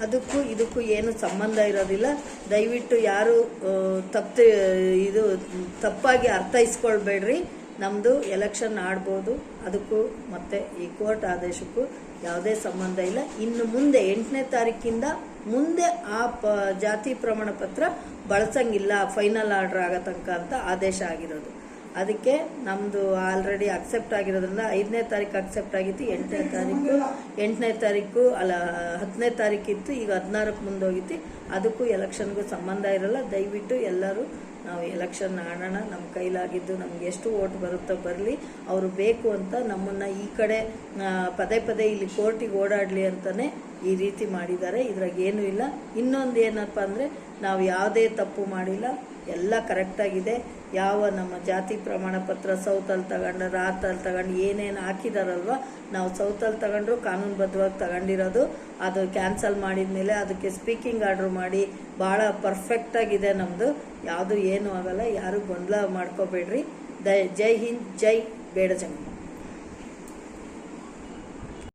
ಅದಕ್ಕೂ ಇದಕ್ಕೂ ಏನು ಸಂಬಂಧ ಇರೋದಿಲ್ಲ. ದಯವಿಟ್ಟು ಯಾರು ತಪ್ಪಾಗಿ ಅರ್ಥೈಸ್ಕೊಳ್ಬೇಡ್ರಿ. ನಮ್ಮದು ಎಲೆಕ್ಷನ್ ಆಡ್ಬೋದು, ಅದಕ್ಕೂ ಮತ್ತು ಈ ಕೋರ್ಟ್ ಆದೇಶಕ್ಕೂ ಯಾವುದೇ ಸಂಬಂಧ ಇಲ್ಲ. ಇನ್ನು ಮುಂದೆ 8ನೇ ತಾರೀಕಿಂದ ಮುಂದೆ ಜಾತಿ ಪ್ರಮಾಣ ಪತ್ರ ಬಳಸಂಗಿಲ್ಲ, ಫೈನಲ್ ಆರ್ಡರ್ ಆಗೋ ತನಕ ಅಂತ ಆದೇಶ ಆಗಿರೋದು. ಅದಕ್ಕೆ ನಮ್ಮದು ಆಲ್ರೆಡಿ ಅಕ್ಸೆಪ್ಟ್ ಆಗಿರೋದ್ರಿಂದ 5ನೇ ತಾರೀಕು ಅಕ್ಸೆಪ್ಟ್ ಆಗಿತ್ತು, 8ನೇ ತಾರೀಕು ಅಲ್ಲ 10ನೇ ತಾರೀಕಿತ್ತು, ಈಗ 16ಕ್ಕೆ ಮುಂದೋಗಿತ್ತು. ಅದಕ್ಕೂ ಎಲೆಕ್ಷನ್ಗೂ ಸಂಬಂಧ ಇರಲ್ಲ. ದಯವಿಟ್ಟು ಎಲ್ಲರೂ ನಾವು ಎಲೆಕ್ಷನ್ ಆಡೋಣ. ನಮ್ಮ ಕೈಲಾಗಿದ್ದು ನಮ್ಗೆ ಎಷ್ಟು ಓಟ್ ಬರುತ್ತೋ ಬರಲಿ. ಅವರು ಬೇಕು ಅಂತ ನಮ್ಮನ್ನು ಈ ಕಡೆ ಪದೇ ಪದೇ ಇಲ್ಲಿ ಕೋರ್ಟಿಗೆ ಓಡಾಡಲಿ ಅಂತಲೇ ಈ ರೀತಿ ಮಾಡಿದ್ದಾರೆ. ಇದ್ರಾಗ ಏನೂ ಇಲ್ಲ. ಇನ್ನೊಂದು ಏನಪ್ಪ ಅಂದರೆ, ನಾವು ಯಾವುದೇ ತಪ್ಪು ಮಾಡಿಲ್ಲ, ಎಲ್ಲ ಕರೆಕ್ಟಾಗಿದೆ. ಯಾವ ನಮ್ಮ ಜಾತಿ ಪ್ರಮಾಣ ಪತ್ರ ಸೌತಲ್ಲಿ ತಗೊಂಡು ರಾತಲ್ಲಿ ತಗೊಂಡು ಏನೇನು ಹಾಕಿದಾರಲ್ವ, ನಾವು ಸೌತಲ್ಲಿ ತಗೊಂಡ್ರು ಕಾನೂನುಬದ್ಧವಾಗಿ ತಗೊಂಡಿರೋದು. ಅದು ಕ್ಯಾನ್ಸಲ್ ಮಾಡಿದ ಮೇಲೆ ಅದಕ್ಕೆ ಸ್ಪೀಕಿಂಗ್ ಆರ್ಡ್ರ್ ಮಾಡಿ ಭಾಳ ಪರ್ಫೆಕ್ಟಾಗಿದೆ ನಮ್ಮದು. ಯಾವುದು ಏನೂ ಆಗಲ್ಲ. ಯಾರು ಗೊಂದಲ ಮಾಡ್ಕೋಬೇಡ್ರಿ. ಜೈ ಹಿಂದ್, ಜೈ ಬೇಡ ಜಂಗ.